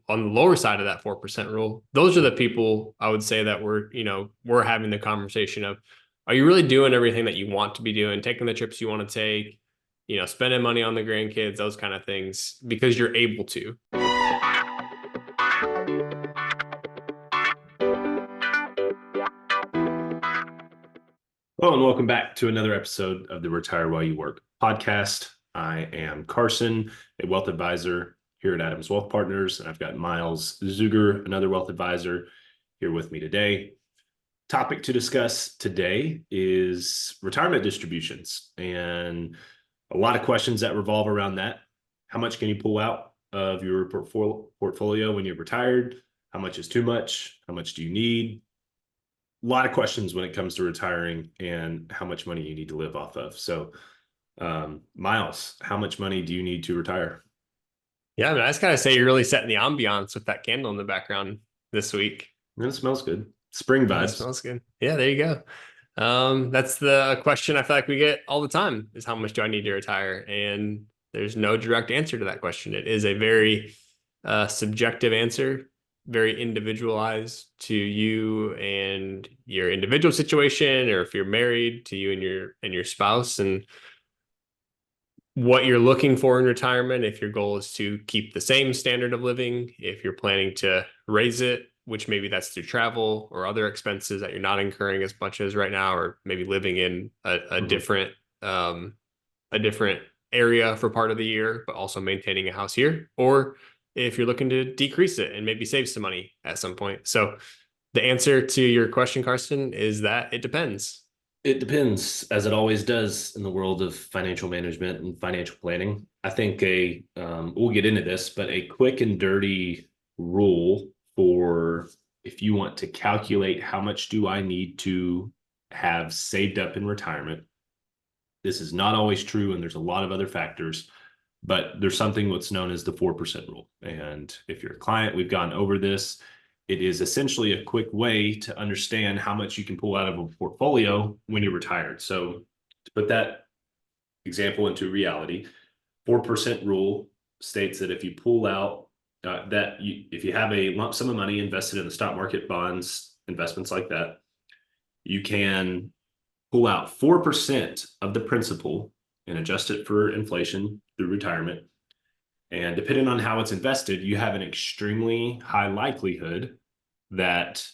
on the lower side of that 4% rule, those are the people I would say that we're having the conversation of, are you really doing everything that you want to be doing, taking the trips you want to take, spending money on the grandkids, those kind of things, because you're able to. Hello, and welcome back to another episode of the Retire While You Work podcast. I am Carson, a wealth advisor here at Adams Wealth Partners, and I've got Myles Zuger, another wealth advisor, here with me today. Topic to discuss today is retirement distributions, and a lot of questions that revolve around that. How much can you pull out of your portfolio when you're retired? How much is too much? How much do you need? A lot of questions when it comes to retiring and how much money you need to live off of. So, Myles, how much money do you need to retire? Yeah, I just gotta say, you're really setting the ambiance with that candle in the background this week. And it smells good. Spring Yeah, it vibes. smells good. Yeah, there you go. That's the question I feel like we get all the time, is how much do I need to retire? And there's no direct answer to that question. It is a very subjective answer, very individualized to you and your individual situation, or if you're married, to you and your spouse, and what you're looking for in retirement. If your goal is to keep the same standard of living, if you're planning to raise it, which maybe that's through travel or other expenses that you're not incurring as much as right now, or maybe living in a different a different area for part of the year, but also maintaining a house here, or if you're looking to decrease it and maybe save some money at some point. So the answer to your question, Carson, is that it depends. It depends, as it always does in the world of financial management and financial planning. I think we'll get into this, but a quick and dirty rule for if you want to calculate how much do I need to have saved up in retirement. This is not always true, and there's a lot of other factors, but there's something what's known as the 4% rule. And if you're a client, we've gone over this. It is essentially a quick way to understand how much you can pull out of a portfolio when you're retired. So to put that example into reality, 4% rule states that if you pull out if you have a lump sum of money invested in the stock market, bonds, investments like that, you can pull out 4% of the principal and adjust it for inflation through retirement. And depending on how it's invested, you have an extremely high likelihood that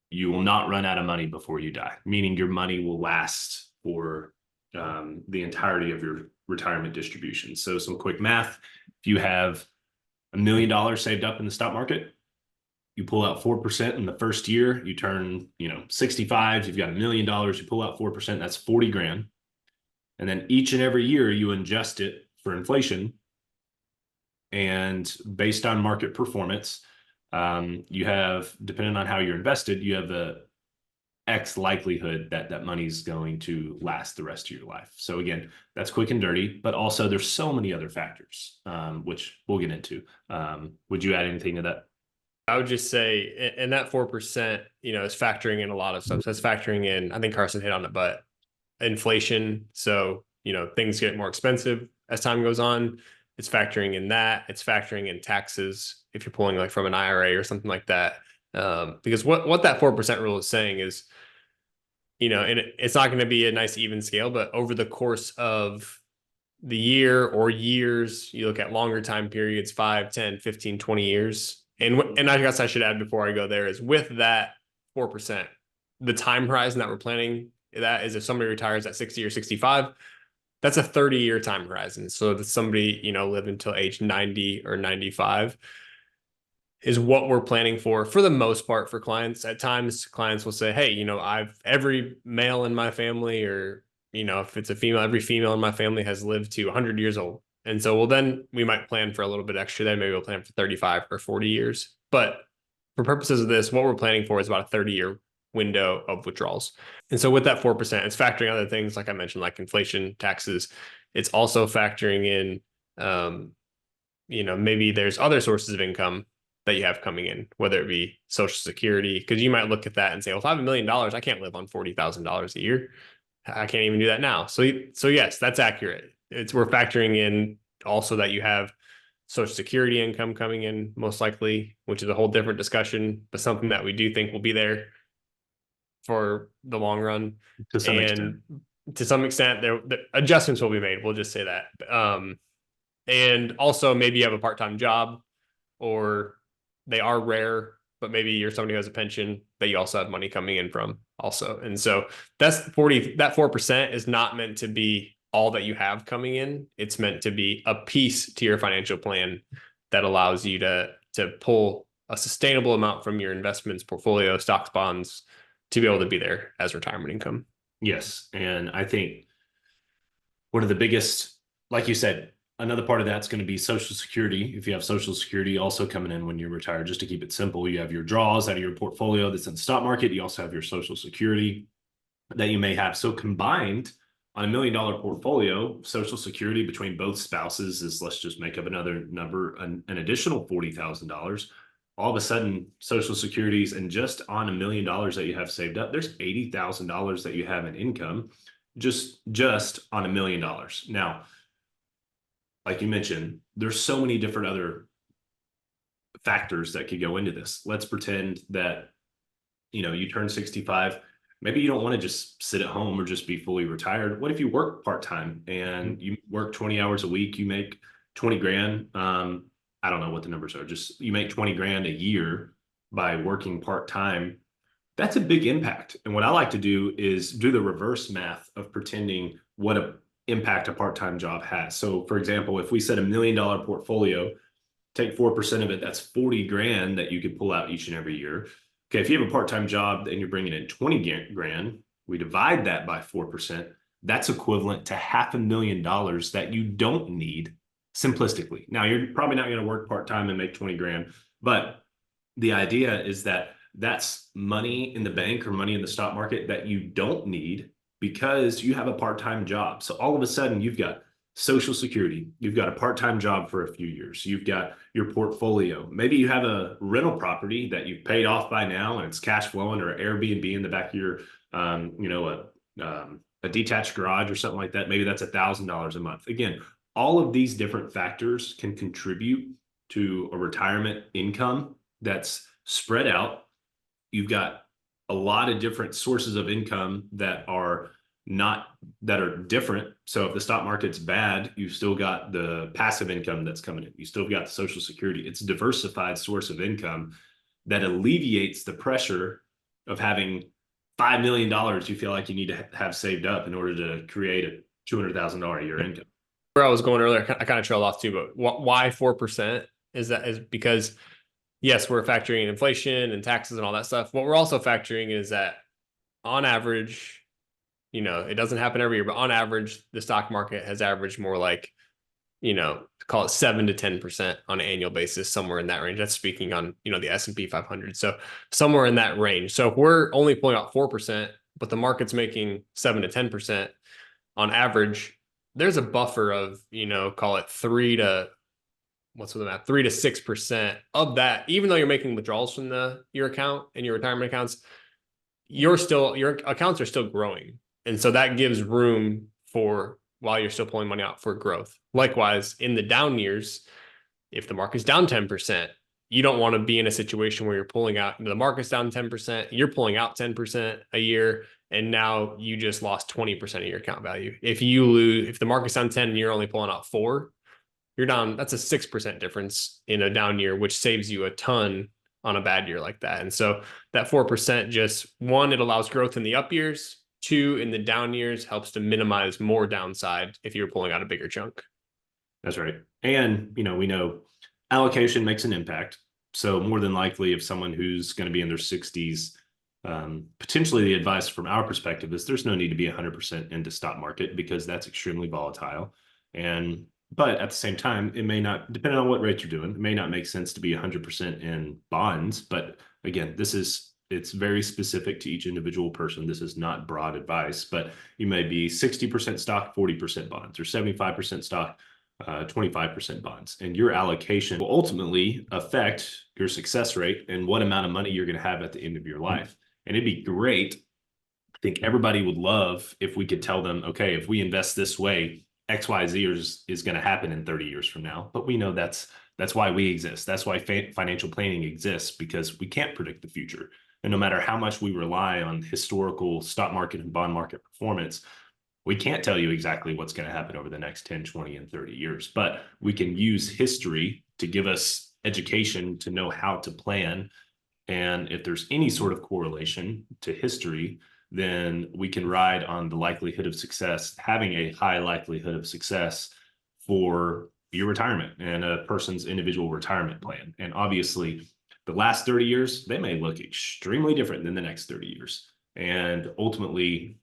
you will not run out of money before you die, meaning your money will last for the entirety of your retirement distribution. So some quick math: if you have $1 million saved up in the stock market, you pull out 4% in the first year, you turn 65, you've got $1 million, you pull out 4%, that's 40 grand. And then each and every year you adjust it for inflation. And based on market performance, you have, depending on how you're invested, you have the X likelihood that that money's going to last the rest of your life. So again, that's quick and dirty, but also there's so many other factors, which we'll get into. Would you add anything to that? I would just say, and that 4%, is factoring in a lot of stuff. So that's factoring in, I think Carson hit on it, but inflation. So, things get more expensive as time goes on. It's factoring in that. It's factoring in taxes if you're pulling like from an IRA or something like that. Because what that 4% rule is saying is, and it's not going to be a nice even scale, but over the course of the year or years, you look at longer time periods, 5, 10, 15, 20 years. And I guess I should add before I go there is, with that 4%, the time horizon that we're planning, that is if somebody retires at 60 or 65, that's a 30-year time horizon. So that somebody, live until age 90 or 95 is what we're planning for the most part for clients. At times, clients will say, hey, I've every male in my family, or, if it's a female, every female in my family has lived to 100 years old. And so, well, then we might plan for a little bit extra. Then maybe we'll plan for 35 or 40 years. But for purposes of this, what we're planning for is about a 30-year window of withdrawals. And so with that 4%, it's factoring other things, like I mentioned, like inflation, taxes. It's also factoring in, maybe there's other sources of income that you have coming in, whether it be Social Security, because you might look at that and say, well, if I have $1 million, I can't live on $40,000 a year. I can't even do that now. So yes, that's accurate. We're factoring in also that you have Social Security income coming in, most likely, which is a whole different discussion, but something that we do think will be there for the long run. To some extent. And to some extent, the adjustments will be made. We'll just say that. And also, maybe you have a part-time job, or they are rare, but maybe you're somebody who has a pension that you also have money coming in from also. And so that's 40, that 4% is not meant to be all that you have coming in. It's meant to be a piece to your financial plan that allows you to pull a sustainable amount from your investments portfolio, stocks, bonds, to be able to be there as retirement income. Yes. And I think one of the biggest, like you said, another part of that's going to be Social Security. If you have Social Security also coming in when you're retired, just to keep it simple, you have your draws out of your portfolio that's in the stock market. You also have your Social Security that you may have. So combined on $1 million portfolio, Social Security between both spouses is, let's just make up another number, an additional $40,000. All of a sudden, Social Securities, and just on $1 million that you have saved up, there's $80,000 that you have in income just on $1 million. Now, like you mentioned, there's so many different other factors that could go into this. Let's pretend that, you turn 65. Maybe you don't want to just sit at home or just be fully retired. What if you work part-time and you work 20 hours a week, you make 20 grand? I don't know what the numbers are. Just you make 20 grand a year by working part-time. That's a big impact. And what I like to do is do the reverse math of pretending what a impact a part-time job has. So for example, if we set $1 million portfolio, take 4% of it, that's 40 grand that you could pull out each and every year. Okay, if you have a part-time job and you're bringing in 20 grand, we divide that by 4%. That's equivalent to $500,000 that you don't need simplistically. Now, you're probably not going to work part-time and make 20 grand, but the idea is that that's money in the bank or money in the stock market that you don't need because you have a part-time job. So all of a sudden you've got Social Security, you've got a part-time job for a few years, you've got your portfolio. Maybe you have a rental property that you've paid off by now and it's cash flowing, or Airbnb in the back of your, a detached garage or something like that. Maybe that's $1,000 a month. Again, all of these different factors can contribute to a retirement income that's spread out. You've got a lot of different sources of income that are different. So if the stock market's bad, you've still got the passive income that's coming in. You still got the Social Security. It's a diversified source of income that alleviates the pressure of having $5 million you feel like you need to have saved up in order to create a $200,000 a year income. Where I was going earlier, I kind of trailed off too, but why 4% is because yes, we're factoring in inflation and taxes and all that stuff. What we're also factoring is that on average, it doesn't happen every year, but on average, the stock market has averaged more like, call it 7 to 10% on an annual basis, somewhere in that range. That's speaking on, the S&P 500. So somewhere in that range. So if we're only pulling out 4%, but the market's making 7 to 10% on average, there's a buffer of, call it 3 to 6% of that. Even though you're making withdrawals from your account and your retirement accounts, your accounts are still growing. And so that gives room for, while you're still pulling money out, for growth. Likewise, in the down years, if the market's down 10%, you don't want to be in a situation where you're pulling out, the market's down 10%, you're pulling out 10% a year, and now you just lost 20% of your account value. If the market's down 10 and you're only pulling out 4, you're down, that's a 6% difference in a down year, which saves you a ton on a bad year like that. And so that 4%, just one, it allows growth in the up years. 2, in the down years, helps to minimize more downside if you're pulling out a bigger chunk. That's right. And, we know allocation makes an impact. So more than likely, if someone who's going to be in their 60s, potentially the advice from our perspective is there's no need to be 100% into stock market because that's extremely volatile. But at the same time, it may not, depending on what rate you're doing, it may not make sense to be 100% in bonds. But again, it's very specific to each individual person. This is not broad advice, but you may be 60% stock, 40% bonds, or 75% stock, 25% bonds. And your allocation will ultimately affect your success rate and what amount of money you're going to have at the end of your life. And it'd be great. I think everybody would love if we could tell them, okay, if we invest this way, XYZ is going to happen in 30 years from now. But we know that's why we exist. That's why financial planning exists, because we can't predict the future. And no matter how much we rely on historical stock market and bond market performance, we can't tell you exactly what's going to happen over the next 10, 20, and 30 years. But we can use history to give us education to know how to plan. And if there's any sort of correlation to history, then we can ride on the likelihood of success, having a high likelihood of success for your retirement and a person's individual retirement plan. And obviously, the last 30 years, they may look extremely different than the next 30 years. And ultimately,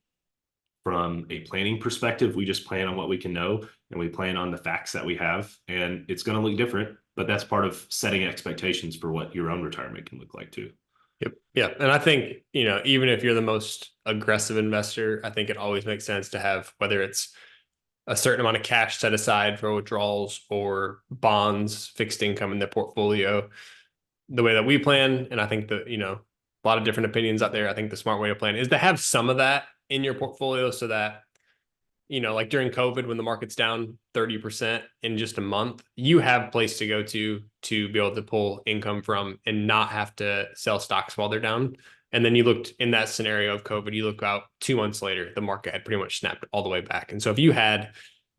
from a planning perspective, we just plan on what we can know and we plan on the facts that we have. And it's going to look different, but that's part of setting expectations for what your own retirement can look like too. Yep. Yeah. And I think, even if you're the most aggressive investor, I think it always makes sense to have, whether it's a certain amount of cash set aside for withdrawals or bonds, fixed income in their portfolio, the way that we plan. And I think that, a lot of different opinions out there. I think the smart way to plan is to have some of that in your portfolio so that, like during COVID, when the market's down 30% in just a month, you have a place to go to be able to pull income from and not have to sell stocks while they're down. And then you looked in that scenario of COVID, you look out 2 months later, the market had pretty much snapped all the way back. And so if you had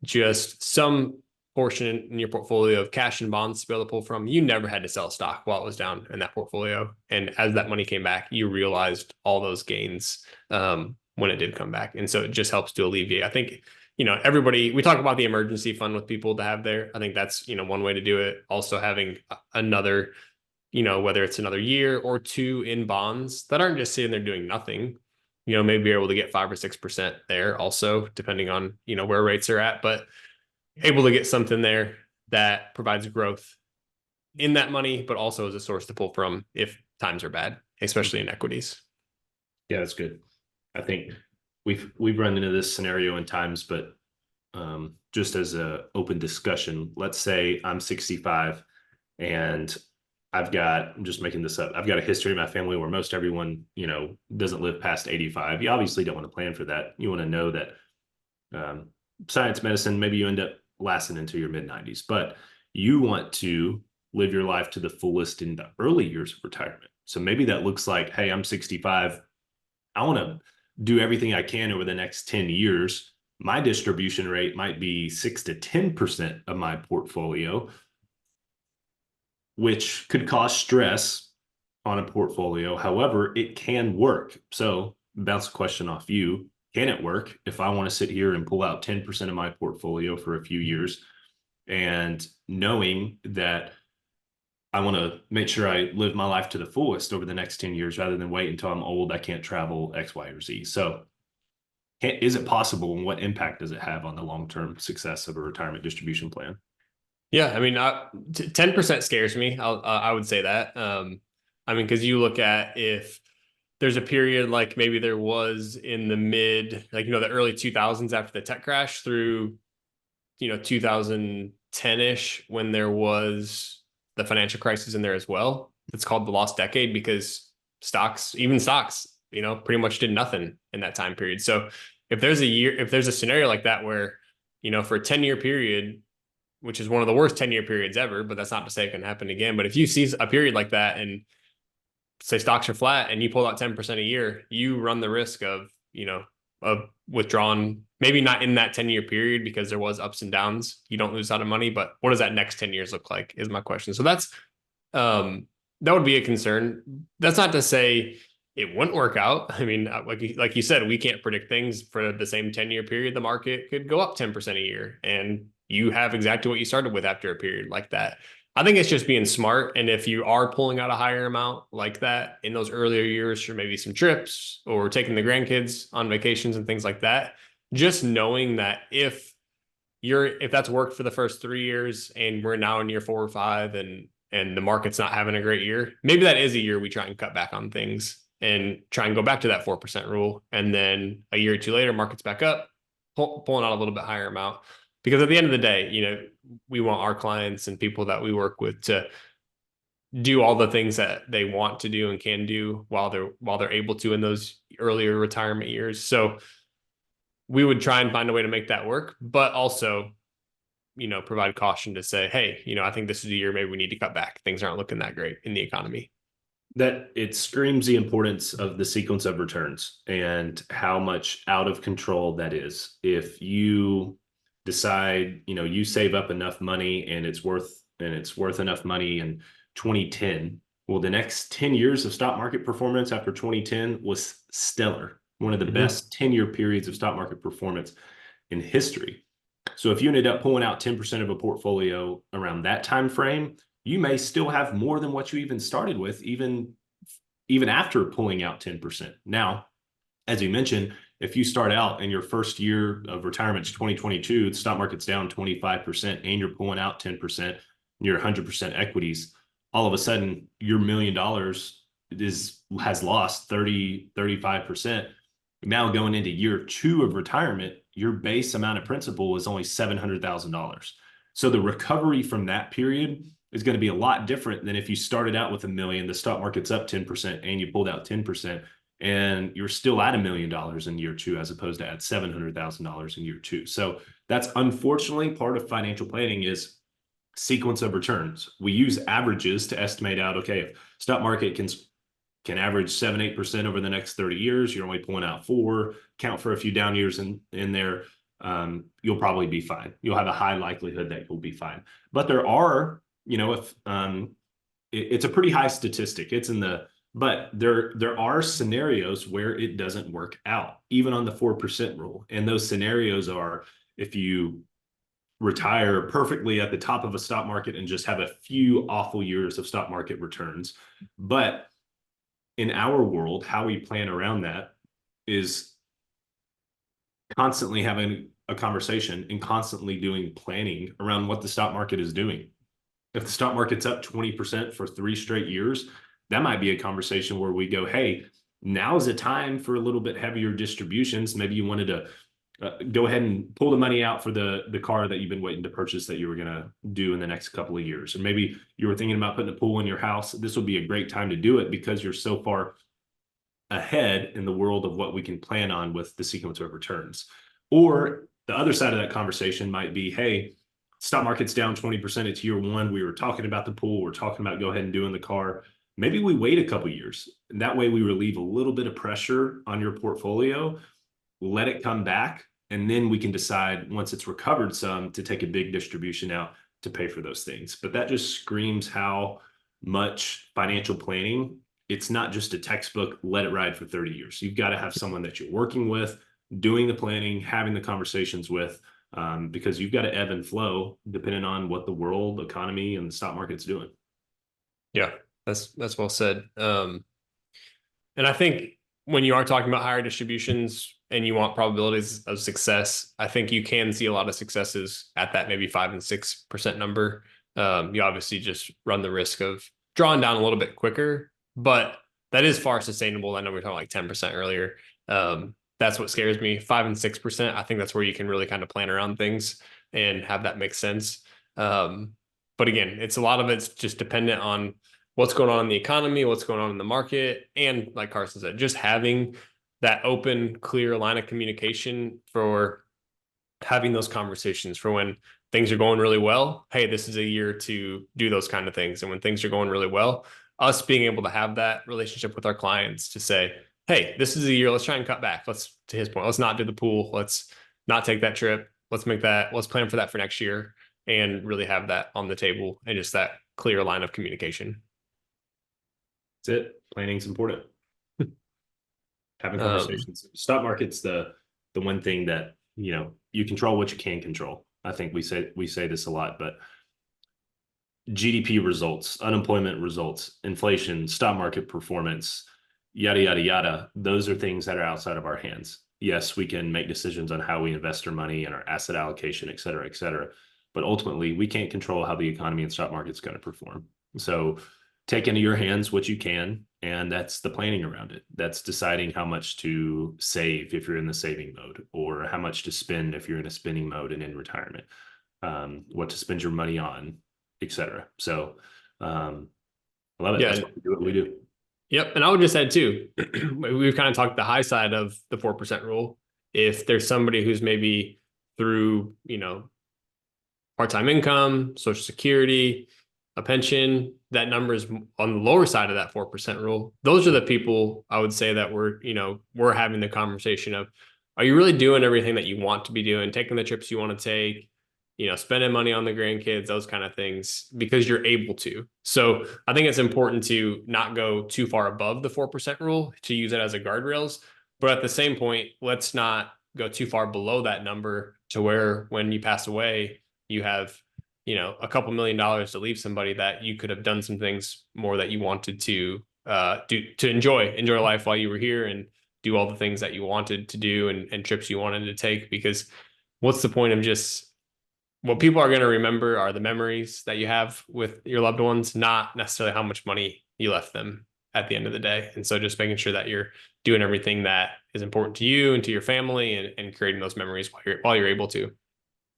just some portion in your portfolio of cash and bonds to be able to pull from, you never had to sell stock while it was down in that portfolio. And as that money came back, you realized all those gains when it did come back. And so it just helps to alleviate. I think, everybody, we talk about the emergency fund with people to have there. I think that's, one way to do it. Also having another, whether it's another year or two in bonds that aren't just sitting there doing nothing, maybe you're able to get 5 or 6% there also, depending on, where rates are at, but able to get something there that provides growth in that money, but also as a source to pull from if times are bad, especially in equities. Yeah, that's good. I think we've run into this scenario in times, but just as a open discussion, let's say I'm 65 and I'm just making this up. I've got a history in my family where most everyone, doesn't live past 85. You obviously don't want to plan for that. You want to know that science, medicine, maybe you end up lasting into your mid 90s, but you want to live your life to the fullest in the early years of retirement. So maybe that looks like, hey, I'm 65. I want to do everything I can over the next 10 years. My distribution rate might be 6 to 10% of my portfolio, which could cause stress on a portfolio. However, it can work. So bounce a question off you. Can it work if I want to sit here and pull out 10% of my portfolio for a few years and knowing that I want to make sure I live my life to the fullest over the next 10 years rather than wait until I'm old, I can't travel X, Y, or Z. So is it possible, and what impact does it have on the long-term success of a retirement distribution plan? Yeah. I memean, 10% scares me. I would say that. Because you look at if there's a period like maybe there was in the the early 2000s after the tech crash through, 2010-ish, when there was the financial crisis in there as well. It's called the lost decade because even stocks, pretty much did nothing in that time period. So if there's a scenario like that where, for a 10-year period, which is one of the worst 10-year periods ever, but that's not to say it can happen again. But if you see a period like that and say stocks are flat and you pull out 10% a year, you run the risk of withdrawing, maybe not in that 10-year period because there was ups and downs. You don't lose out of money, but what does that next 10 years look like is my question. So that's, that would be a concern. That's not to say it wouldn't work out. I mean, like you said, we can't predict things for the same 10-year period. The market could go up 10% a year and you have exactly what you started with after a period like that. I think it's just being smart. And if you are pulling out a higher amount like that in those earlier years for maybe some trips or taking the grandkids on vacations and things like that, just knowing that if that's worked for the first 3 years and we're now in year 4 or 5 and the market's not having a great year, maybe that is a year we try and cut back on things and try and go back to that 4% rule. And then a year or two later, market's back up, pulling out a little bit higher amount. Because at the end of the day, we want our clients and people that we work with to do all the things that they want to do and can do while they're able to in those earlier retirement years. So we would try and find a way to make that work, but also, provide caution to say, hey, I think this is a year maybe we need to cut back. Things aren't looking that great in the economy. That it screams the importance of the sequence of returns and how much out of control that is. If you decide, you save up enough money and it's worth enough money in 2010, well, the next 10 years of stock market performance after 2010 was stellar. One of the best 10-year periods of stock market performance in history. So if you ended up pulling out 10% of a portfolio around that time frame, you may still have more than what you even started with, even after pulling out 10%. Now, as you mentioned, if you start out in your first year of retirement, 2022, the stock market's down 25% and you're pulling out 10%, and you're 100% equities, all of a sudden your $1 million has lost 35%. Now going into year 2 of retirement, your base amount of principal is only $700,000. So the recovery from that period is going to be a lot different than if you started out with $1 million, the stock market's up 10% and you pulled out 10%, and you're still at $1 million in year 2 as opposed to at $700,000 in year 2. So that's unfortunately part of financial planning is sequence of returns. We use averages to estimate out, okay, if stock market can average 7-8% over the next 30 years, you're only pulling out 4, count for a few down years in there, you'll probably be fine. You'll have a high likelihood that you'll be fine. But there are, if it's a pretty high statistic, but there are scenarios where it doesn't work out, even on the 4% rule. And those scenarios are if you retire perfectly at the top of a stock market and just have a few awful years of stock market returns. But in our world, how we plan around that is constantly having a conversation and constantly doing planning around what the stock market is doing. If the stock market's up 20% for 3 straight years, that might be a conversation where we go, hey, now's the time for a little bit heavier distributions. Maybe you wanted to go ahead and pull the money out for the car that you've been waiting to purchase that you were going to do in the next couple of years. Or maybe you were thinking about putting a pool in your house. This would be a great time to do it because you're so far ahead in the world of what we can plan on with the sequence of returns. Or the other side of that conversation might be, hey, stock market's down 20%. It's year 1. We were talking about the pool. We're talking about go ahead and doing the car. Maybe we wait a couple years. And that way we relieve a little bit of pressure on your portfolio, let it come back, and then we can decide once it's recovered some to take a big distribution out to pay for those things. But that just screams how much financial planning. It's not just a textbook, let it ride for 30 years. You've got to have someone that you're working with, doing the planning, having the conversations with, because you've got to ebb and flow depending on what the world economy and the stock market's doing. Yeah, that's well said. And I think when you are talking about higher distributions and you want probabilities of success, I think you can see a lot of successes at that maybe 5 and 6% number. You obviously just run the risk of drawing down a little bit quicker, but that is far sustainable. I know we were talking like 10% earlier. That's what scares me. 5 and 6%. I think that's where you can really kind of plan around things and have that make sense. But again, a lot of it's just dependent on what's going on in the economy, what's going on in the market. And like Carson said, just having that open, clear line of communication for having those conversations for when things are going really well. Hey, this is a year to do those kind of things. And when things are going really well, us being able to have that relationship with our clients to say, hey, this is a year, let's try and cut back. To his point, let's not do the pool. Let's not take that trip. Let's plan for that for next year and really have that on the table and just that clear line of communication. That's it. Planning's important. Having conversations. Stock market's the one thing that, you control what you can control. I think we say this a lot, but GDP results, unemployment results, inflation, stock market performance, yada, yada, yada. Those are things that are outside of our hands. Yes, we can make decisions on how we invest our money and our asset allocation, et cetera, et cetera. But ultimately, we can't control how the economy and stock market's going to perform. So take into your hands what you can, and that's the planning around it. That's deciding how much to save if you're in the saving mode, or how much to spend if you're in a spending mode and in retirement, what to spend your money on, et cetera. So I love it. Yeah, that's what we do. Yep. And I would just add too, we've kind of talked the high side of the 4% rule If there's somebody who's maybe through, part-time income, Social Security, a pension, that number is on the lower side of that 4% rule. Those are the people I would say that we're having the conversation of, are you really doing everything that you want to be doing, taking the trips you want to take, spending money on the grandkids, those kind of things, because you're able to. So I think it's important to not go too far above the 4% rule, to use it as a guardrails. But at the same point, let's not go too far below that number to where when you pass away, you have, a couple $1,000,000 to leave somebody that you could have done some things more that you wanted to do, to enjoy life while you were here, and do all the things that you wanted to do, and trips you wanted to take. Because what's the point of just, what people are going to remember are the memories that you have with your loved ones, not necessarily how much money you left them at the end of the day. And so just making sure that you're doing everything that is important to you and to your family, and creating those memories while you're able to.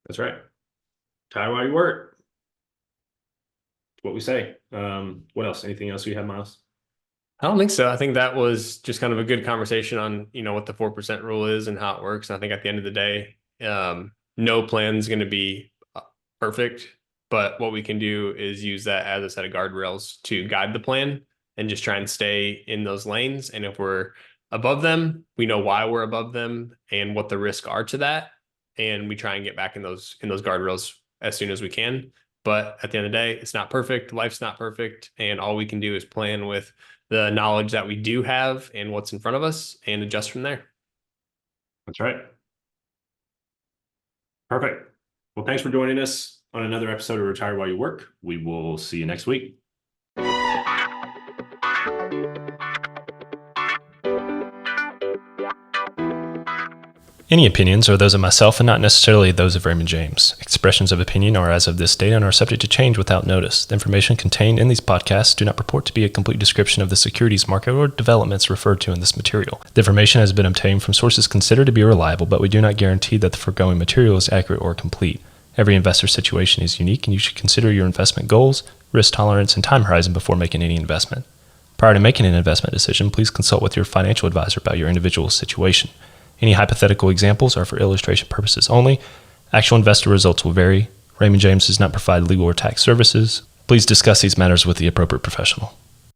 That's right. Retire while you work. What we say. What else? Anything else you have, Myles? I don't think so. I think that was just kind of a good conversation on, what the 4% rule is and how it works. And I think at the end of the day, no plan is going to be perfect, but what we can do is use that as a set of guardrails to guide the plan, and just try and stay in those lanes. And if we're above them, we know why we're above them and what the risks are to that. And we try and get back in those guardrails as soon as we can. But at the end of the day, it's not perfect. Life's not perfect. And all we can do is plan with the knowledge that we do have and what's in front of us, and adjust from there. That's right. Perfect. Well, thanks for joining us on another episode of Retire While You Work. We will see you next week. Any opinions are those of myself and not necessarily those of Raymond James. Expressions of opinion are as of this date and are subject to change without notice. The information contained in these podcasts do not purport to be a complete description of the securities market or developments referred to in this material. The information has been obtained from sources considered to be reliable, but we do not guarantee that the foregoing material is accurate or complete. Every investor's situation is unique, and you should consider your investment goals, risk tolerance, and time horizon before making any investment. Prior to making an investment decision, please consult with your financial advisor about your individual situation. Any hypothetical examples are for illustration purposes only. Actual investor results will vary. Raymond James does not provide legal or tax services. Please discuss these matters with the appropriate professional.